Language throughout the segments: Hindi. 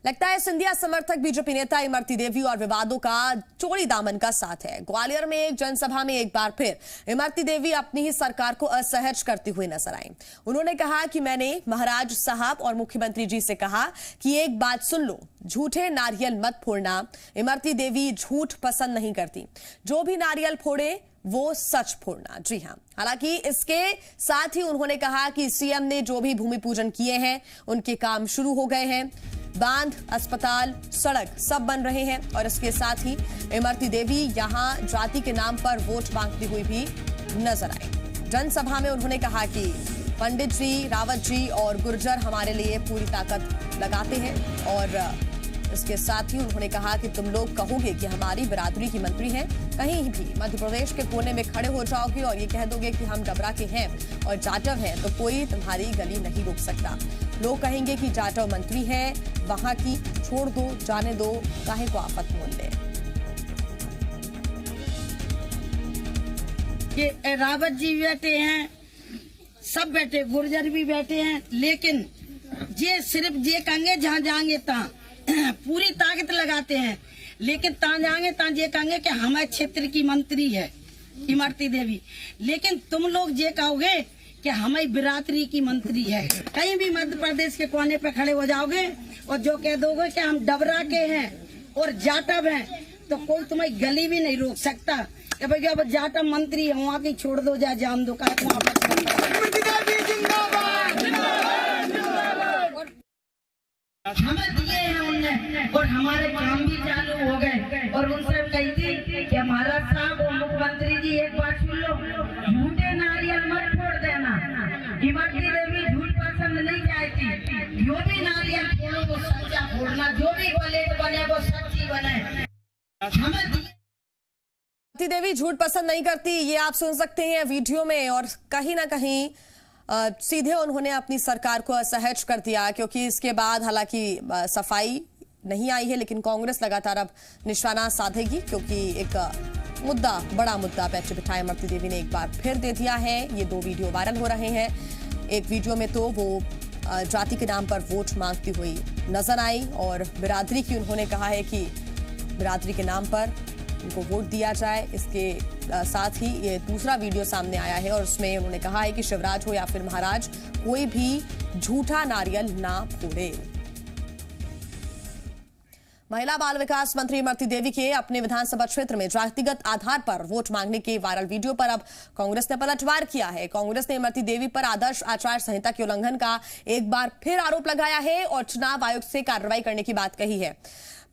लगता है सिंधिया समर्थक बीजेपी नेता इमरती देवी और विवादों का चोरी दामन का साथ है। ग्वालियर में एक जनसभा में एक बार फिर इमरती देवी अपनी ही सरकार को असहज करती हुई नजर आई। उन्होंने कहा कि मैंने महाराज साहब और मुख्यमंत्री जी से कहा कि एक बात सुन लो, झूठे नारियल मत फोड़ना। इमरती देवी झूठ पसंद नहीं करती, जो भी नारियल फोड़े वो सच फोड़ना। जी हां, हालांकि इसके साथ ही उन्होंने कहा कि सीएम ने जो भी भूमि पूजन किए हैं उनके काम शुरू हो गए हैं, बांध, अस्पताल, सड़क सब बन रहे हैं। और इसके साथ ही इमरती देवी यहां जाति के नाम पर वोट मांगती हुई भी नजर आई। जनसभा में उन्होंने कहा कि पंडित जी, रावत जी और गुर्जर हमारे लिए पूरी ताकत लगाते हैं। और इसके साथ ही उन्होंने कहा कि तुम लोग कहोगे कि हमारी बिरादरी की मंत्री हैं, कहीं भी मध्य प्रदेश के कोने में खड़े हो जाओगे और ये कह दोगे कि हम डबरा के हैं और जाटव हैं, तो कोई तुम्हारी गली नहीं रोक सकता। लोग कहेंगे कि जाटव मंत्री है, वहां की छोड़ दो, जाने दो, काहे को आफत मोल ले। ये रावत जी बैठे हैं, सब बैठे, गुर्जर भी बैठे हैं, लेकिन ये सिर्फ ये कहेंगे जहाँ जाएंगे तहाँ पूरी ताकत लगाते हैं, लेकिन तहाँ जाएंगे तहाँ ये कहेंगे कि हमारे क्षेत्र की मंत्री है इमरती देवी। लेकिन तुम लोग ये कहोगे कि हमारी बिरादरी की मंत्री है, कहीं भी मध्य प्रदेश के कोने पे खड़े हो जाओगे और जो कह दोगे कि हम डबरा के हैं और जाटव हैं, तो कोई तुम्हारी गली भी नहीं रोक सकता कि भाई अब जाटव मंत्री है, वहाँ की छोड़ दो, जा जान दो, हमें दिए हैं उनने और हमारे काम भी चालू हो गए। और उनसे कही थी कि हमारा साहब और मुख्यमंत्री जी एक बात सुन लो, झूठे नारियल मत फोड़ देना। इमरती देवी झूठ पसंद नहीं चाहती, जो भी नारियल फोड़ो वो सच्चा फोड़ना, जो भी प्लेट बने वो सच्ची बने। इमरती देवी झूठ पसंद नहीं करती, ये आप सुन सकते हैं वीडियो में। और कहीं ना कहीं सीधे उन्होंने अपनी सरकार को असहज कर दिया, क्योंकि इसके बाद हालांकि सफाई नहीं आई है, लेकिन कांग्रेस लगातार अब निशाना साधेगी, क्योंकि एक मुद्दा, बड़ा मुद्दा बैठे बिठाए इमरती देवी ने एक बार फिर दे दिया है। ये दो वीडियो वायरल हो रहे हैं। एक वीडियो में तो वो जाति के नाम पर वोट मांगती हुई नजर आई और बिरादरी की उन्होंने कहा है कि बिरादरी के नाम पर उनको वोट दिया जाए। इसके साथ ही ये दूसरा वीडियो सामने आया है और उसमें उन्होंने कहा है कि शिवराज हो या फिर महाराज, कोई भी झूठा नारियल ना फोड़े। महिला बाल विकास मंत्री इमरती देवी के अपने विधानसभा क्षेत्र में जातिगत आधार पर वोट मांगने के वायरल वीडियो पर अब कांग्रेस ने पलटवार किया है। कांग्रेस ने इमरती देवी पर आदर्श आचार संहिता के उल्लंघन का एक बार फिर आरोप लगाया है और चुनाव आयोग से कार्रवाई करने की बात कही है।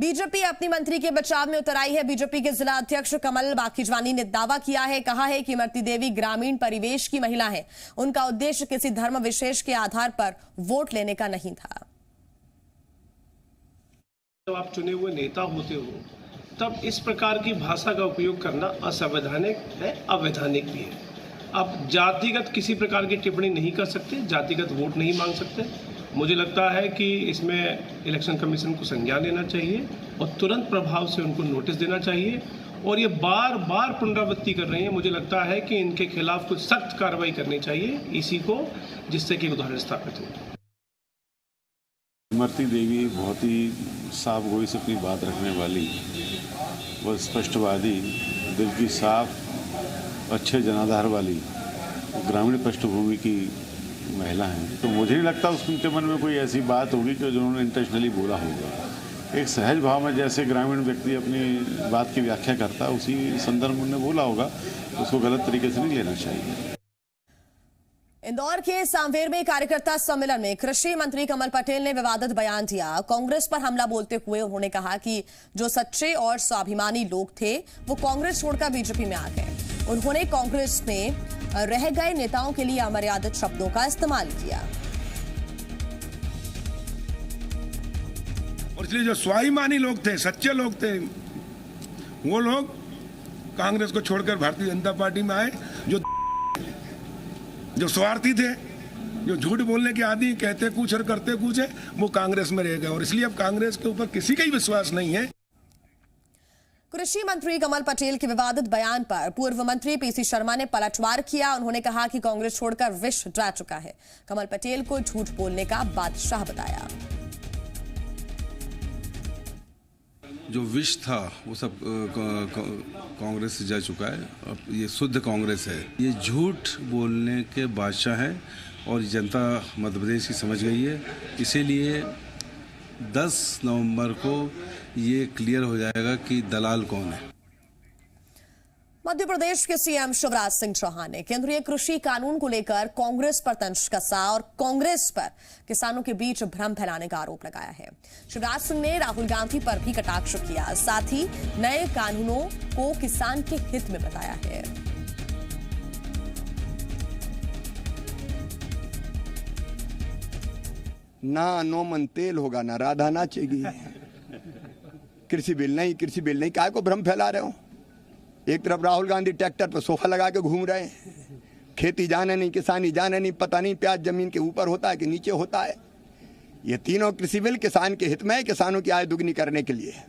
बीजेपी अपनी मंत्री के बचाव में उतर आई है। बीजेपी के जिला अध्यक्ष कमल बाकीजवानी ने दावा किया है, कहा है कि इमरती देवी ग्रामीण परिवेश की महिला है, उनका उद्देश्य किसी धर्म विशेष के आधार पर वोट लेने का नहीं था। जब आप चुने हुए नेता होते हो तब इस प्रकार की भाषा का उपयोग करना असंवैधानिक है, अवैधानिक भी है। आप जातिगत किसी प्रकार की टिप्पणी नहीं कर सकते, जातिगत वोट नहीं मांग सकते। मुझे लगता है कि इसमें इलेक्शन कमीशन को संज्ञान लेना चाहिए और तुरंत प्रभाव से उनको नोटिस देना चाहिए। और ये बार बार पुनरावृत्ति कर रहे हैं, मुझे लगता है कि इनके खिलाफ कुछ सख्त कार्रवाई करनी चाहिए इसी को, जिससे कि उदाहरण स्थापित हो। इमरती देवी बहुत ही साफ गोई से अपनी बात रखने वाली, वो स्पष्टवादी, दिल की साफ, अच्छे जनाधार वाली, ग्रामीण पृष्ठभूमि की महिला हैं। तो मुझे नहीं लगता उनके मन में कोई ऐसी बात होगी कि जो उन्होंने इंटेंशनली बोला होगा। एक सहज भाव में जैसे ग्रामीण व्यक्ति अपनी बात की व्याख्या करता है, उसी संदर्भ में उन्होंने बोला होगा, उसको गलत तरीके से नहीं लेना चाहिए। इंदौर के सांवेर में कार्यकर्ता सम्मेलन में कृषि मंत्री कमल पटेल ने विवादित बयान दिया। कांग्रेस पर हमला बोलते हुए उन्होंने कहा कि जो सच्चे और स्वाभिमानी लोग थे वो कांग्रेस छोड़कर बीजेपी में आ गए। उन्होंने कांग्रेस में रह गए नेताओं के लिए अमर्यादित शब्दों का इस्तेमाल किया। और इसलिए जो स्वाभिमानी लोग थे, सच्चे लोग थे, वो लोग कांग्रेस को छोड़कर भारतीय जनता पार्टी में आए। जो स्वार्थी थे, जो झूठ बोलने के आदि, कहते कुछ और करते कुछ है, वो कांग्रेस में रह गए। और इसलिए अब कांग्रेस के ऊपर किसी का ही विश्वास नहीं है। कृषि मंत्री कमल पटेल के विवादित बयान पर पूर्व मंत्री पीसी शर्मा ने पलटवार किया। उन्होंने कहा कि कांग्रेस छोड़कर विष जा चुका है। कमल पटेल को झूठ बोलने का बादशाह बताया। जो विष था वो सब कांग्रेस से जा चुका है। अब ये शुद्ध कांग्रेस है। ये झूठ बोलने के बादशाह हैं और जनता मध्य प्रदेश की समझ गई है। इसीलिए 10 नवंबर को ये क्लियर हो जाएगा कि दलाल कौन है। मध्य प्रदेश के सीएम शिवराज सिंह चौहान ने केंद्रीय कृषि कानून को लेकर कांग्रेस पर तंज कसा और कांग्रेस पर किसानों के बीच भ्रम फैलाने का आरोप लगाया है। शिवराज सिंह ने राहुल गांधी पर भी कटाक्ष किया, साथ ही नए कानूनों को किसान के हित में बताया है। ना नोमन तेल होगा, ना राधा नाचेगी। कृषि बिल नहीं, कृषि बिल नहीं, काय को भ्रम फैला रहे हो। एक तरफ राहुल गांधी ट्रैक्टर पर सोफा लगा के घूम रहे हैं, खेती जाने नहीं, किसानी जाने नहीं, पता नहीं प्याज जमीन के ऊपर होता है कि नीचे होता है। ये तीनों कृषि बिल किसान के हित में है, किसानों की आय दुगनी करने के लिए।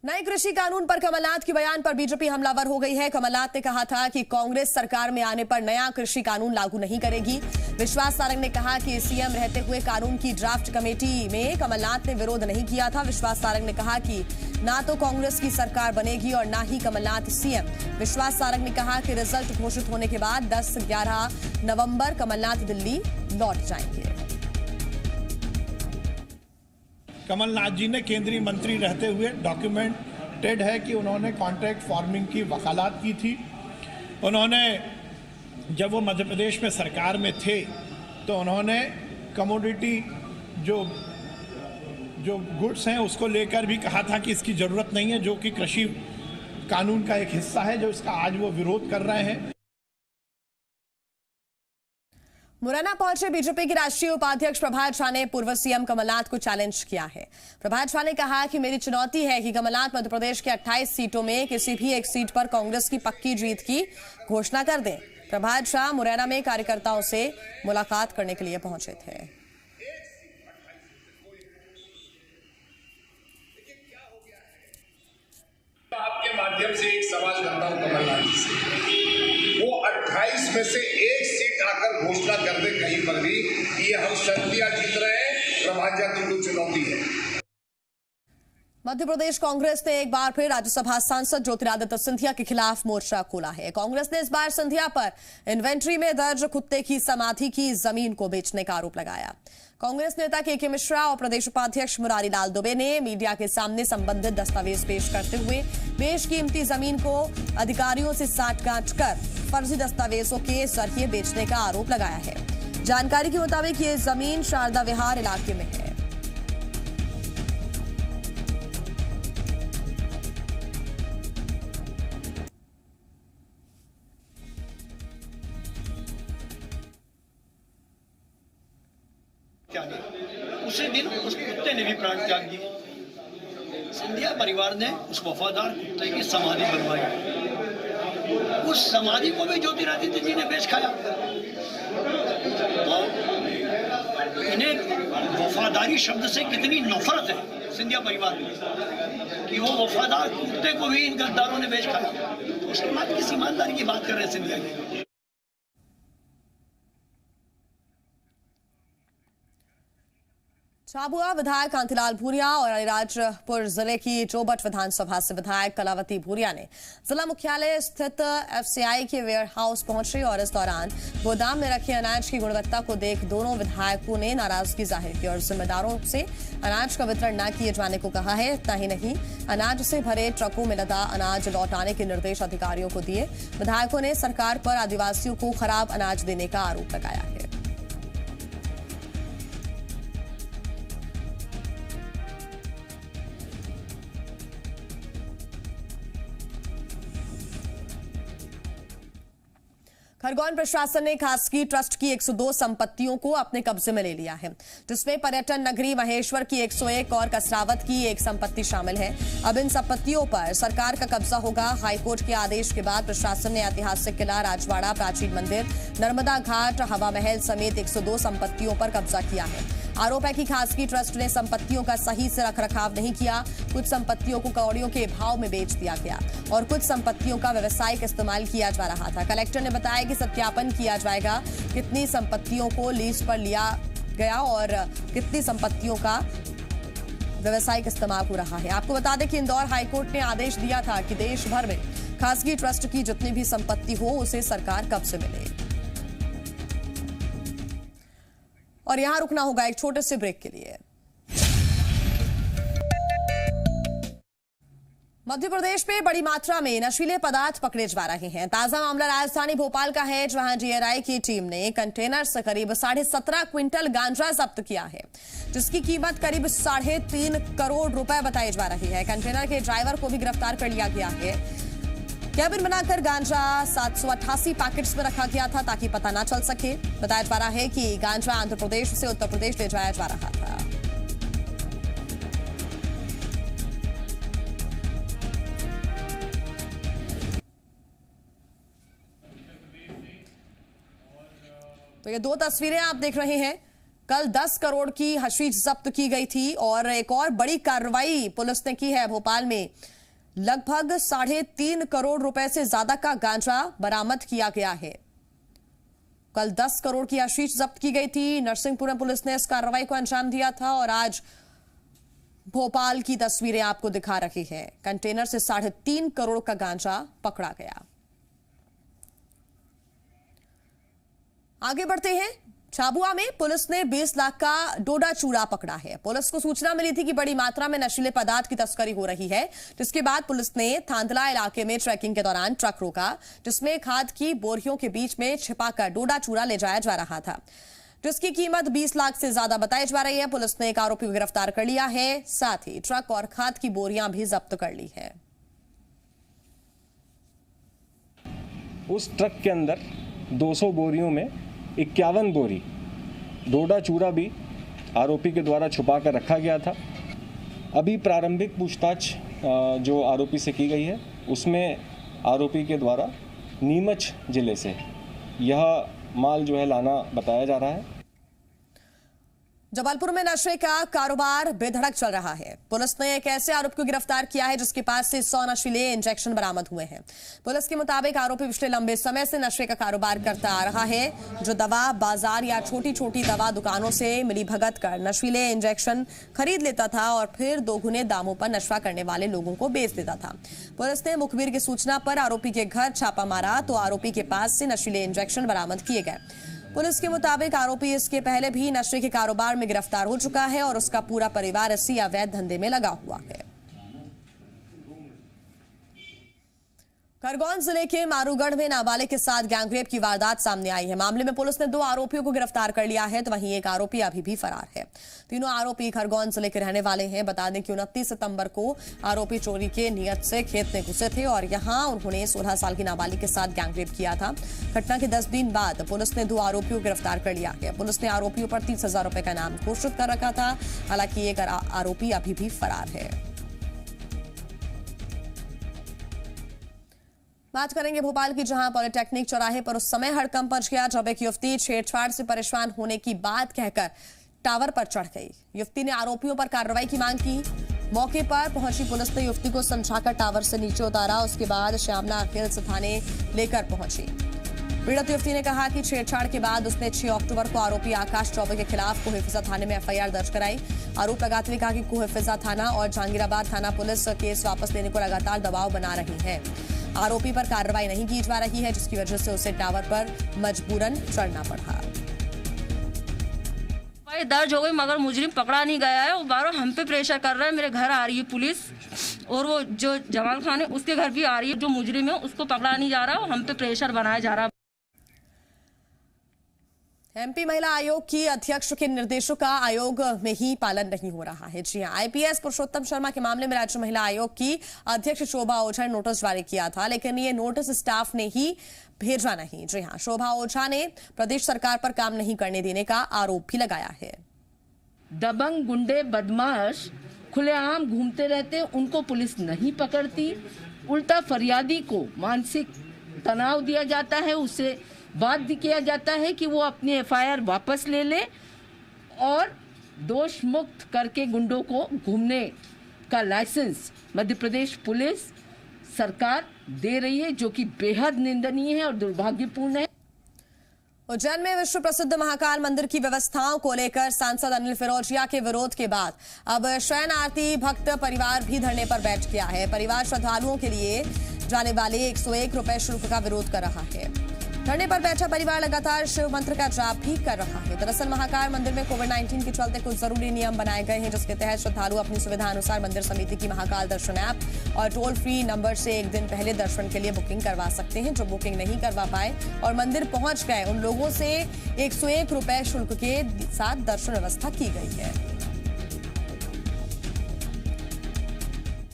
नए कृषि कानून पर कमलनाथ के बयान पर बीजेपी हमलावर हो गई है। कमलनाथ ने कहा था कि कांग्रेस सरकार में आने पर नया कृषि कानून लागू नहीं करेगी। विश्वास सारंग ने कहा कि सीएम रहते हुए कानून की ड्राफ्ट कमेटी में कमलनाथ ने विरोध नहीं किया था। विश्वास सारंग ने कहा कि ना तो कांग्रेस की सरकार बनेगी और ना ही कमलनाथ सीएम। विश्वास सारंग ने कहा कि रिजल्ट घोषित होने के बाद 10-11 नवंबर कमलनाथ दिल्ली लौट जाएंगे। कमलनाथ जी ने केंद्रीय मंत्री रहते हुए डॉक्यूमेंटेड है कि उन्होंने कॉन्ट्रैक्ट फार्मिंग की वकालत की थी। उन्होंने जब वो मध्य प्रदेश में सरकार में थे तो उन्होंने कमोडिटी जो गुड्स हैं उसको लेकर भी कहा था कि इसकी ज़रूरत नहीं है, जो कि कृषि कानून का एक हिस्सा है, जो इसका आज वो विरोध कर रहे हैं। मुरैना पहुंचे बीजेपी के राष्ट्रीय उपाध्यक्ष प्रभात झा ने पूर्व सीएम कमलनाथ को चैलेंज किया है। प्रभात झा ने कहा कि मेरी चुनौती है कि कमलनाथ मध्य प्रदेश के 28 सीटों में किसी भी एक सीट पर कांग्रेस की पक्की जीत की घोषणा कर दें। प्रभात झा मुरैना में कार्यकर्ताओं से मुलाकात करने के लिए पहुंचे थे। आपके माध्यम से एक सवाल करता हूं कमलनाथ जी से, वो 28 में से एक सीट आकर घोषणा कर दे कहीं पर भी कि ये हम शर्तियां जीत रहे हैं, प्रभात झा तुमको चुनौती है। मध्य प्रदेश कांग्रेस ने एक बार फिर राज्यसभा सांसद ज्योतिरादित्य सिंधिया के खिलाफ मोर्चा खोला है। कांग्रेस ने इस बार सिंधिया पर इन्वेंट्री में दर्ज कुत्ते की समाधि की जमीन को बेचने का आरोप लगाया। कांग्रेस नेता के मिश्रा और प्रदेश उपाध्यक्ष मुरारी लाल दुबे ने मीडिया के सामने संबंधित दस्तावेज पेश करते हुए बेशकीमती जमीन को अधिकारियों से साठ-गांठ कर फर्जी दस्तावेजों के जरिए बेचने का आरोप लगाया है। जानकारी के मुताबिक ये जमीन शारदा विहार इलाके में है। उसी दिन उस कुत्ते ने भी प्राण त्याग दिए। सिंधिया परिवार ने उस वफादार कुत्ते की समाधि बनवाई। उस समाधि को भी ज्योतिरादित्य जी ने बेच खाया। तो इन्हें वफादारी शब्द से कितनी नफरत है सिंधिया परिवार में कि वो वफादार कुत्ते को भी इन गद्दारों ने बेच खाया। उसके बाद किस ईमानदारी की बात कर रहे हैं सिंधिया जी। झाबुआ विधायक कांतिलाल भूरिया और अलीराजपुर जिले की चौबट विधानसभा से विधायक कलावती भूरिया ने जिला मुख्यालय स्थित एफसीआई के वेयर हाउस पहुंचे और इस दौरान गोदाम में रखे अनाज की गुणवत्ता को देख दोनों विधायकों ने नाराजगी जाहिर की और जिम्मेदारों से अनाज का वितरण न किए जाने को कहा है। इतना ही नहीं, अनाज से भरे ट्रकों में लदा अनाज लौटाने के निर्देश अधिकारियों को दिए। विधायकों ने सरकार पर आदिवासियों को खराब अनाज देने का आरोप लगाया है। खरगोन प्रशासन ने खासगी ट्रस्ट की 102 संपत्तियों को अपने कब्जे में ले लिया है, जिसमें पर्यटन नगरी महेश्वर की 101 और कसरावत की एक संपत्ति शामिल है। अब इन संपत्तियों पर सरकार का कब्जा होगा। हाईकोर्ट के आदेश के बाद प्रशासन ने ऐतिहासिक किला, राजवाड़ा, प्राचीन मंदिर, नर्मदा घाट, हवा महल समेत 102 संपत्तियों पर कब्जा किया है। आरोप है कि खासगी ट्रस्ट ने संपत्तियों का सही से रखरखाव नहीं किया। कुछ संपत्तियों को कौड़ियों के भाव में बेच दिया गया और कुछ संपत्तियों का व्यावसायिक इस्तेमाल किया जा रहा था। कलेक्टर ने बताया कि सत्यापन किया जाएगा कितनी संपत्तियों को लीज पर लिया गया और कितनी संपत्तियों का व्यवसायिक इस्तेमाल हो रहा है। आपको बता दें कि इंदौर हाईकोर्ट ने आदेश दिया था कि देश भर में खासगी ट्रस्ट की जितनी भी संपत्ति हो उसे सरकार कब्जे में ले। और यहां रुकना होगा एक छोटे से ब्रेक के लिए। मध्य प्रदेश में बड़ी मात्रा में नशीले पदार्थ पकड़े जा रहे हैं। ताजा मामला राजधानी भोपाल का है, जहां डीआरआई की टीम ने कंटेनर से करीब 17.5 क्विंटल गांजा जब्त किया है, जिसकी कीमत करीब 3.5 करोड़ रुपए बताई जा रही है। कंटेनर के ड्राइवर को भी गिरफ्तार कर लिया गया है। कैबिन बनाकर गांजा 788 पैकेट्स में रखा गया था ताकि पता ना चल सके। बताया जा रहा है कि गांजा आंध्र प्रदेश से उत्तर प्रदेश ले जाया जा रहा था। तो ये 2 तस्वीरें आप देख रहे हैं। कल 10 करोड़ की हशीश जब्त की गई थी और एक और बड़ी कार्रवाई पुलिस ने की है। भोपाल में लगभग 3.5 करोड़ रुपए से ज्यादा का गांजा बरामद किया गया है। कल 10 करोड़ की हशीश जब्त की गई थी। नरसिंहपुर में पुलिस ने इस कार्रवाई को अंजाम दिया था और आज भोपाल की तस्वीरें आपको दिखा रही है। कंटेनर से 3.5 करोड़ का गांजा पकड़ा गया। आगे बढ़ते हैं। झाबुआ में पुलिस ने 20 लाख का डोडा चूड़ा पकड़ा है। पुलिस को सूचना मिली थी कि बड़ी मात्रा में नशीले पदार्थ की तस्करी हो रही है, जिसके बाद पुलिस ने थांदला इलाके में ट्रैकिंग के दौरान ट्रक रोका, जिसमें खाद की बोरियों के बीच में छिपाकर डोडा चूड़ा ले जाया जा रहा था, जिसकी कीमत 20 लाख से ज्यादा बताई जा रही है। पुलिस ने एक आरोपी को गिरफ्तार कर लिया है, साथ ही ट्रक और खाद की बोरियां भी जब्त कर ली है। उस ट्रक के अंदर 200 बोरियों में 51 बोरी डोडा चूड़ा भी आरोपी के द्वारा छुपा कर रखा गया था। अभी प्रारंभिक पूछताछ जो आरोपी से की गई है, उसमें आरोपी के द्वारा नीमच जिले से यह माल जो है लाना बताया जा रहा है। जबलपुर में नशे का कारोबार बेधड़क चल रहा है। पुलिस ने एक ऐसे आरोपी को गिरफ्तार किया है जिसके पास से 100 नशीले इंजेक्शन बरामद हुए हैं। पुलिस के मुताबिक आरोपी पिछले लंबे समय से नशे का कारोबार करता आ रहा है, जो दवा बाजार या छोटी छोटी दवा दुकानों से मिलीभगत कर नशीले इंजेक्शन खरीद लेता था और फिर दोगुने दामों पर नशा करने वाले लोगों को बेच देता था। पुलिस ने मुखबिर की सूचना पर आरोपी के घर छापा मारा तो आरोपी के पास से नशीले इंजेक्शन बरामद किए गए। पुलिस के मुताबिक आरोपी इसके पहले भी नशे के कारोबार में गिरफ्तार हो चुका है और उसका पूरा परिवार इसी अवैध धंधे में लगा हुआ है। खरगोन जिले के मारूगढ़ में नाबालिग के साथ गैंगरेप की वारदात सामने आई है। मामले में पुलिस ने 2 आरोपियों को गिरफ्तार कर लिया है, तो वहीं एक आरोपी अभी भी फरार है। तीनों आरोपी खरगोन जिले के रहने वाले हैं। बता दें कि 29 सितंबर को आरोपी चोरी के नियत से खेत में घुसे थे और यहां उन्होंने 16 साल की नाबालिग के साथ गैंगरेप किया था। घटना के 10 दिन बाद पुलिस ने 2 आरोपियों को गिरफ्तार कर लिया है। पुलिस ने आरोपियों पर 30,000 रुपए का इनाम घोषित कर रखा था। हालांकि एक आरोपी अभी भी फरार है। बात करेंगे भोपाल की, जहां पॉलिटेक्निक चौराहे पर उस समय हड़कंप मच गया जब एक युवती छेड़छाड़ से परेशान होने की बात कहकर टावर पर चढ़ गई। युवती ने आरोपियों पर कार्रवाई की मांग की। मौके पर पहुंची पुलिस ने युवती को समझाकर टावर से नीचे उतारा। उसके बाद श्यामला हिल्स थाने लेकर पहुंची। पीड़ित युवती ने कहा कि छेड़छाड़ के बाद उसने 6 अक्टूबर को आरोपी आकाश चौबे के खिलाफ कोहिफिजा थाने में एफआईआर दर्ज कराई। आरोप लगाते हुए कहा कि कोहिफिजा थाना और जहांगीराबाद थाना पुलिस केस वापस लेने को लगातार दबाव बना रही है। आरोपी पर कार्रवाई नहीं की जा रही है, जिसकी वजह से उसे टावर पर मजबूरन चढ़ना पड़ा। दर्ज हो गई मगर मुजरिम पकड़ा नहीं गया है। वो बार हम पे प्रेशर कर रहा है। मेरे घर आ रही है पुलिस और वो जो जमाल खान है उसके घर भी आ रही है। जो मुजरिम है उसको पकड़ा नहीं जा रहा और हम पे प्रेशर बनाया जा रहा है। एमपी महिला आयोग की अध्यक्ष के निर्देशों का आयोग में ही पालन नहीं हो रहा है। जी हां, आईपीएस पुरुषोत्तम शर्मा के मामले में राज्य महिला आयोग की अध्यक्ष शोभा ओझा ने नोटिस जारी किया था, लेकिन ये नोटिस स्टाफ ने ही भेजा नहीं। जी हां, शोभा ओझा ने प्रदेश सरकार पर काम नहीं करने देने का आरोप भी लगाया है। दबंग गुंडे बदमाश खुलेआम घूमते रहते, उनको पुलिस नहीं पकड़ती। उल्टा फरियादी को मानसिक तनाव दिया जाता है, उससे बाध्य किया जाता है कि वो अपनी एफआईआर वापस ले ले और दोष मुक्त करके गुंडों को घूमने का लाइसेंस मध्य प्रदेश पुलिस सरकार दे रही है, जो कि बेहद निंदनीय है और दुर्भाग्यपूर्ण है। उज्जैन में विश्व प्रसिद्ध महाकाल मंदिर की व्यवस्थाओं को लेकर सांसद अनिल फिरोजिया के विरोध के बाद अब शयनार्थी भक्त परिवार भी धरने पर बैठ गया है। परिवार श्रद्धालुओं के लिए जाने वाले 101 रुपए शुल्क का विरोध कर रहा है। धरने पर बैठा परिवार लगातार शिव मंत्र का जाप भी कर रहा है। दरअसल महाकाल मंदिर में कोविड-19 के चलते कुछ जरूरी नियम बनाए गए हैं, जिसके तहत श्रद्धालु अपनी सुविधा अनुसार मंदिर समिति की महाकाल दर्शन ऐप और टोल फ्री नंबर से एक दिन पहले दर्शन के लिए बुकिंग करवा सकते हैं। जो बुकिंग नहीं करवा पाए और मंदिर पहुंच गए, उन लोगों से 101 रुपए शुल्क के साथ दर्शन व्यवस्था की गई है।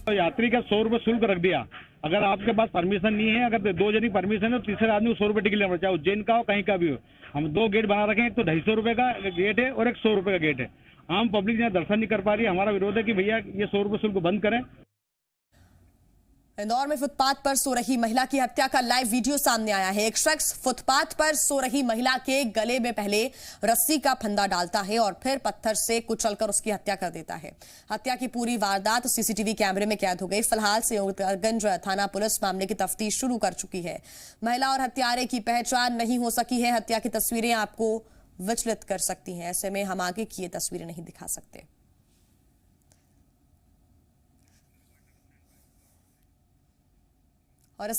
तो यात्री का 100 रुपए शुल्क रख दिया। अगर आपके पास परमिशन नहीं है, अगर 2 जन की परमिशन है तो तीसरे आदमी को 100 रुपए टिकट लेना पड़ता है, चाहे उज्जैन का हो कहीं का भी हो। हम 2 गेट बना रखे हैं, एक तो 250 रुपए का गेट है और एक 100 रुपए का गेट है। आम पब्लिक यहाँ दर्शन नहीं कर पा रही है। हमारा विरोध है कि भैया ये 100 रुपए शुल्क बंद करें। इंदौर में फुटपाथ पर सो रही महिला की हत्या का लाइव वीडियो सामने आया है। एक शख्स फुटपाथ पर सो रही महिला के गले में पहले रस्सी का फंदा डालता है और फिर पत्थर से कुचलकर उसकी हत्या कर देता है। हत्या की पूरी वारदात सीसीटीवी कैमरे में कैद हो गई। फिलहाल सियोगंज थाना पुलिस मामले की तफ्तीश शुरू कर चुकी है। महिला और हत्यारे की पहचान नहीं हो सकी है। हत्या की तस्वीरें आपको विचलित कर सकती हैं, ऐसे में हम आगे की ये तस्वीरें नहीं दिखा सकते। और